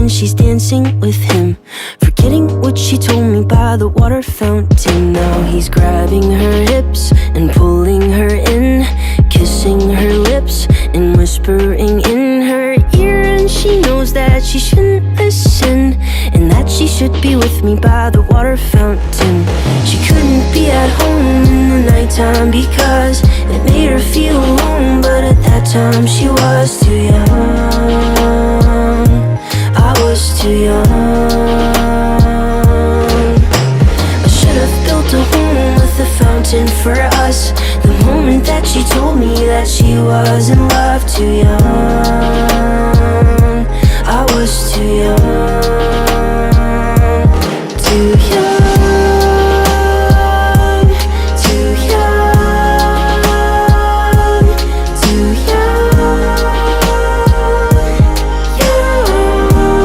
when she's dancing with him, forgetting what she told me by the water fountain. Now he's grabbing her hips and pulling her in, kissing her lips and whispering in her ear. And she knows that she shouldn't listen, and that she should be with me by the water fountain. She couldn't be at home in the nighttime because it made her feel alone, but at that time she was too young. I was too young. I should have built a home with a fountain for us the moment that she told me that she was in love. Too young.